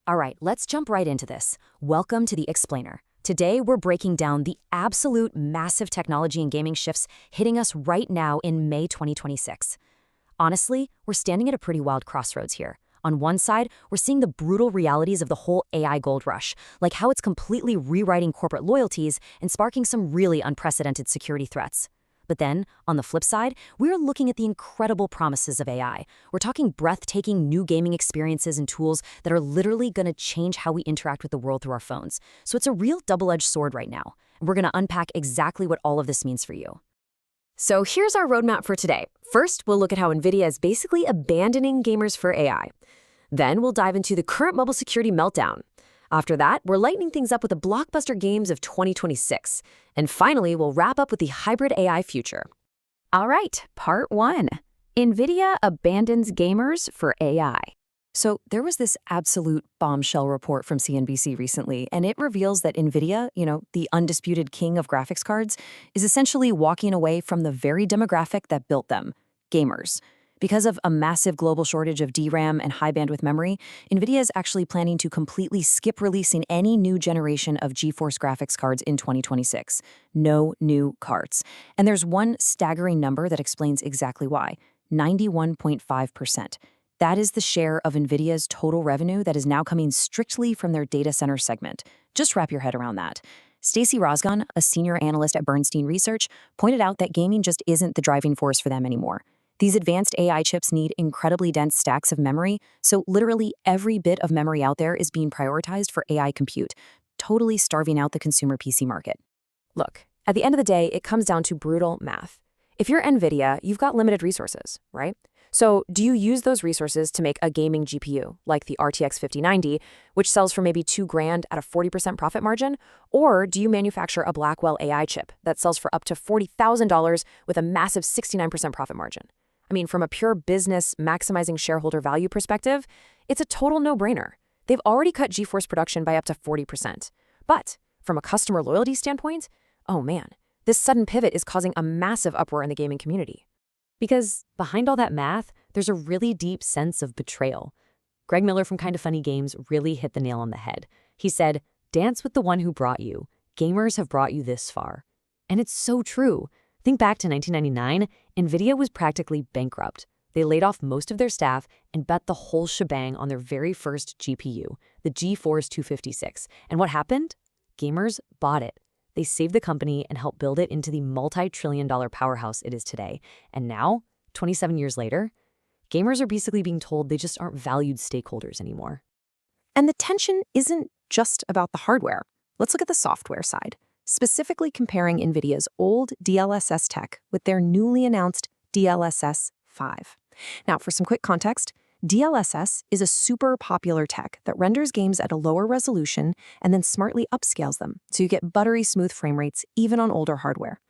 All right, let's jump right into this. Welcome to the Explainer. Today, we're breaking down the absolute massive technology and gaming shifts hitting us right now in May 2026. Honestly, we're standing at a pretty wild crossroads here. On one side, we're seeing the brutal realities of the whole AI gold rush, like how it's completely rewriting corporate loyalties and sparking some really unprecedented security threats. But then, on the flip side, we're looking at the incredible promises of AI. We're talking breathtaking new gaming experiences and tools that are literally going to change how we interact with the world through our phones. So it's a real double-edged sword right now. And we're going to unpack exactly what all of this means for you. So here's our roadmap for today. First, we'll look at how Nvidia is basically abandoning gamers for AI. Then we'll dive into the current mobile security meltdown. After that, we're lightening things up with the blockbuster games of 2026. And finally, we'll wrap up with the hybrid AI future. All right, part 1. Nvidia abandons gamers for AI. So there was this absolute bombshell report from CNBC recently, and it reveals that Nvidia, the undisputed king of graphics cards, is essentially walking away from the very demographic that built them, gamers. Because of a massive global shortage of DRAM and high bandwidth memory, Nvidia is actually planning to completely skip releasing any new generation of GeForce graphics cards in 2026. No new cards. And there's one staggering number that explains exactly why: 91.5%. That is the share of Nvidia's total revenue that is now coming strictly from their data center segment. Just wrap your head around that. Stacy Rosgan, a senior analyst at Bernstein Research, pointed out that gaming just isn't the driving force for them anymore. These advanced AI chips need incredibly dense stacks of memory, so literally every bit of memory out there is being prioritized for AI compute, totally starving out the consumer PC market. Look, at the end of the day, it comes down to brutal math. If you're Nvidia, you've got limited resources, right? So do you use those resources to make a gaming GPU, like the RTX 5090, which sells for maybe $2,000 at a 40% profit margin? Or do you manufacture a Blackwell AI chip that sells for up to $40,000 with a massive 69% profit margin? I mean, from a pure business maximizing shareholder value perspective, it's a total no-brainer. They've already cut GeForce production by up to 40%. But from a customer loyalty standpoint, oh man, this sudden pivot is causing a massive uproar in the gaming community. Because behind all that math, there's a really deep sense of betrayal. Greg Miller from Kinda Funny Games really hit the nail on the head. He said, "Dance with the one who brought you. Gamers have brought you this far." And it's so true. Think back to 1999, Nvidia was practically bankrupt. They laid off most of their staff and bet the whole shebang on their very first GPU, the GeForce 256. And what happened? Gamers bought it. They saved the company and helped build it into the multi-trillion-dollar powerhouse it is today. And now, 27 years later, gamers are basically being told they just aren't valued stakeholders anymore. And the tension isn't just about the hardware. Let's look at the software side, specifically comparing Nvidia's old DLSS tech with their newly announced DLSS 5. Now, for some quick context, DLSS is a super popular tech that renders games at a lower resolution and then smartly upscales them, so you get buttery smooth frame rates even on older hardware.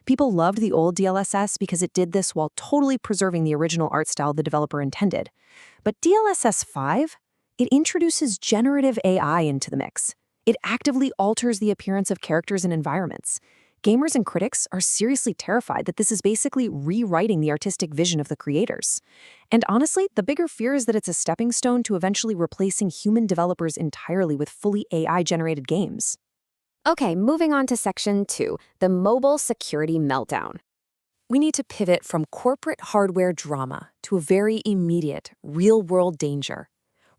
People loved the old DLSS because it did this while totally preserving the original art style the developer intended. But DLSS 5, it introduces generative AI into the mix. It actively alters the appearance of characters and environments. Gamers and critics are seriously terrified that this is basically rewriting the artistic vision of the creators. And honestly, the bigger fear is that it's a stepping stone to eventually replacing human developers entirely with fully AI-generated games. Okay, moving on to section 2, the mobile security meltdown. We need to pivot from corporate hardware drama to a very immediate, real-world danger.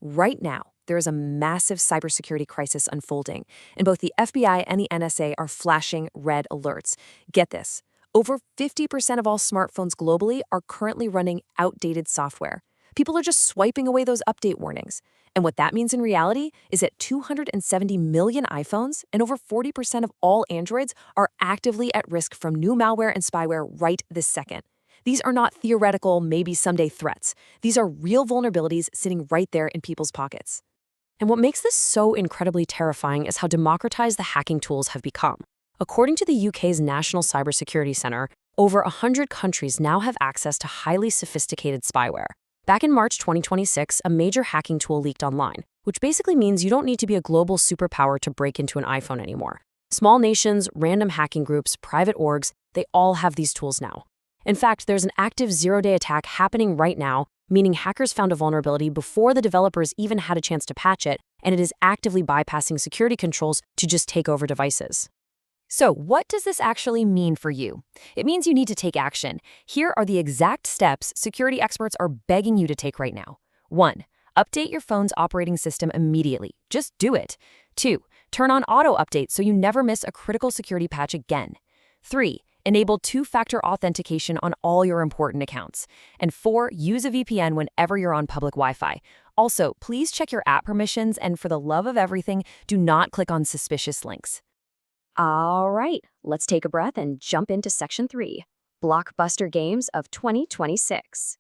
Right now, there is a massive cybersecurity crisis unfolding, and both the FBI and the NSA are flashing red alerts. Get this, over 50% of all smartphones globally are currently running outdated software. People are just swiping away those update warnings. And what that means in reality is that 270 million iPhones and over 40% of all Androids are actively at risk from new malware and spyware right this second. These are not theoretical, maybe someday threats. These are real vulnerabilities sitting right there in people's pockets. And what makes this so incredibly terrifying is how democratized the hacking tools have become. According to the UK's National Cybersecurity Centre, over 100 countries now have access to highly sophisticated spyware. Back in March 2026, a major hacking tool leaked online, which basically means you don't need to be a global superpower to break into an iPhone anymore. Small nations, random hacking groups, private orgs, they all have these tools now. In fact, there's an active zero-day attack happening right now meaning hackers found a vulnerability before the developers even had a chance to patch it, and it is actively bypassing security controls to just take over devices. So, what does this actually mean for you? It means you need to take action. Here are the exact steps security experts are begging you to take right now. 1. Update your phone's operating system immediately. Just do it. 2. Turn on auto updates so you never miss a critical security patch again. 3. Enable two-factor authentication on all your important accounts. And 4. Use a VPN whenever you're on public Wi-Fi. Also, please check your app permissions, and for the love of everything, do not click on suspicious links. All right, let's take a breath and jump into Section 3, Blockbuster Games of 2026.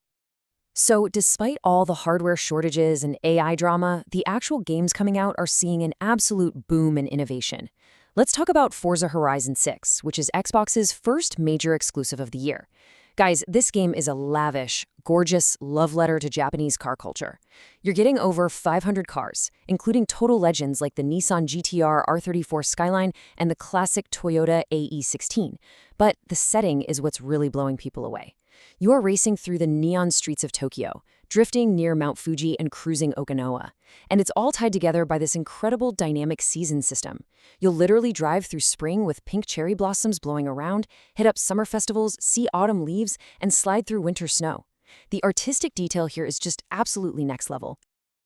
So, despite all the hardware shortages and AI drama, the actual games coming out are seeing an absolute boom in innovation. Let's talk about Forza Horizon 6, which is Xbox's first major exclusive of the year. Guys, this game is a lavish, gorgeous love letter to Japanese car culture. You're getting over 500 cars, including total legends like the Nissan GT-R R34 Skyline and the classic Toyota AE16. But the setting is what's really blowing people away. You're racing through the neon streets of Tokyo, drifting near Mount Fuji and cruising Okinawa. And it's all tied together by this incredible dynamic season system. You'll literally drive through spring with pink cherry blossoms blowing around, hit up summer festivals, see autumn leaves, and slide through winter snow. The artistic detail here is just absolutely next level.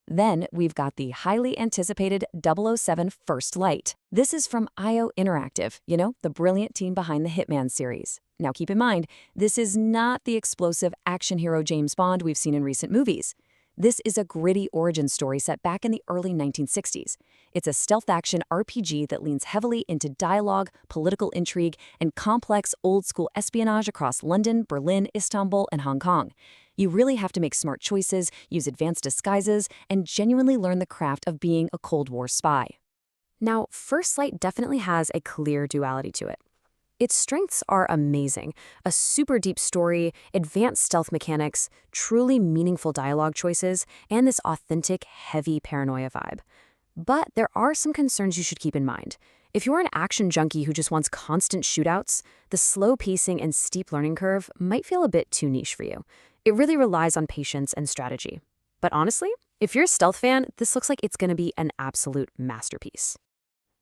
Then we've got the highly anticipated 007 First Light. This is from IO Interactive, the brilliant team behind the Hitman series. Now keep in mind, this is not the explosive action hero James Bond we've seen in recent movies. This is a gritty origin story set back in the early 1960s. It's a stealth action RPG that leans heavily into dialogue, political intrigue, and complex old-school espionage across London, Berlin, Istanbul, and Hong Kong. You really have to make smart choices, use advanced disguises, and genuinely learn the craft of being a Cold War spy. Now, First Light definitely has a clear duality to it. Its strengths are amazing. A super deep story, advanced stealth mechanics, truly meaningful dialogue choices, and this authentic, heavy paranoia vibe. But there are some concerns you should keep in mind. If you're an action junkie who just wants constant shootouts, the slow pacing and steep learning curve might feel a bit too niche for you. It really relies on patience and strategy. But honestly, if you're a stealth fan, this looks like it's going to be an absolute masterpiece.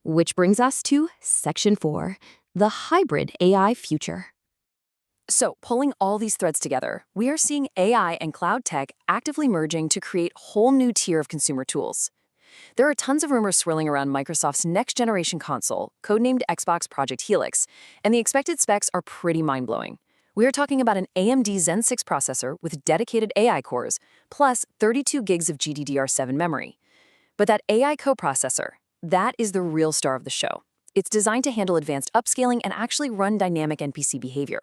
Which brings us to Section 4, the hybrid AI future. So, pulling all these threads together, we are seeing AI and cloud tech actively merging to create a whole new tier of consumer tools. There are tons of rumors swirling around Microsoft's next-generation console, codenamed Xbox Project Helix, and the expected specs are pretty mind-blowing. We are talking about an AMD Zen 6 processor with dedicated AI cores, plus 32 gigs of GDDR7 memory. But that AI coprocessor, that is the real star of the show. It's designed to handle advanced upscaling and actually run dynamic NPC behavior.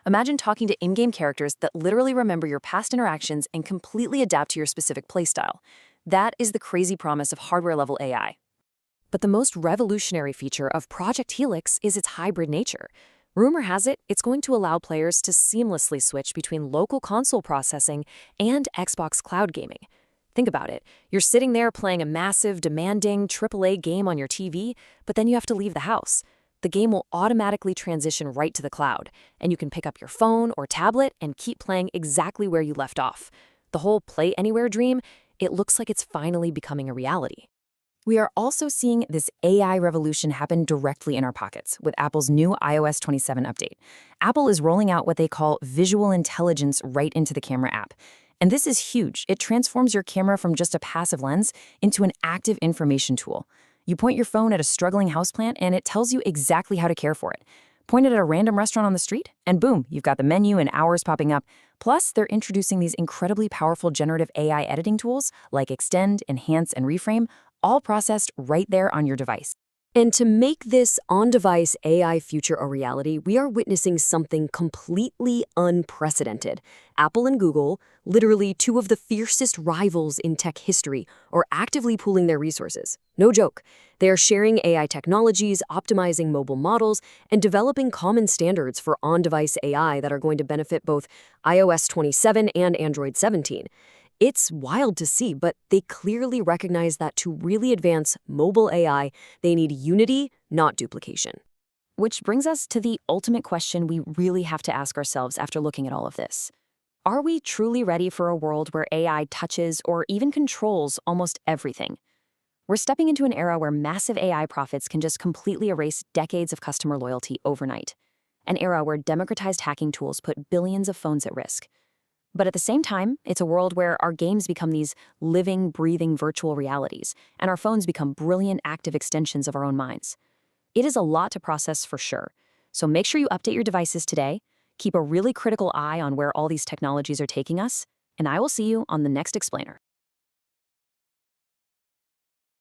Imagine talking to in-game characters that literally remember your past interactions and completely adapt to your specific playstyle. That is the crazy promise of hardware-level AI. But the most revolutionary feature of Project Helix is its hybrid nature. Rumor has it, it's going to allow players to seamlessly switch between local console processing and Xbox cloud gaming. Think about it. You're sitting there playing a massive, demanding AAA game on your TV, but then you have to leave the house. The game will automatically transition right to the cloud, and you can pick up your phone or tablet and keep playing exactly where you left off. The whole Play Anywhere dream, it looks like it's finally becoming a reality. We are also seeing this AI revolution happen directly in our pockets with Apple's new iOS 27 update. Apple is rolling out what they call visual intelligence right into the camera app. And this is huge. It transforms your camera from just a passive lens into an active information tool. You point your phone at a struggling houseplant and it tells you exactly how to care for it. Point it at a random restaurant on the street, and boom, you've got the menu and hours popping up. Plus, they're introducing these incredibly powerful generative AI editing tools like Extend, Enhance, and Reframe, all processed right there on your device. And to make this on-device AI future a reality, we are witnessing something completely unprecedented. Apple and Google, literally two of the fiercest rivals in tech history, are actively pooling their resources. No joke. They are sharing AI technologies, optimizing mobile models, and developing common standards for on-device AI that are going to benefit both iOS 27 and Android 17. It's wild to see, but they clearly recognize that to really advance mobile AI, they need unity, not duplication. Which brings us to the ultimate question we really have to ask ourselves after looking at all of this. Are we truly ready for a world where AI touches or even controls almost everything? We're stepping into an era where massive AI profits can just completely erase decades of customer loyalty overnight. An era where democratized hacking tools put billions of phones at risk. But at the same time, it's a world where our games become these living, breathing virtual realities, and our phones become brilliant active extensions of our own minds. It is a lot to process for sure. So make sure you update your devices today, keep a really critical eye on where all these technologies are taking us, and I will see you on the next explainer.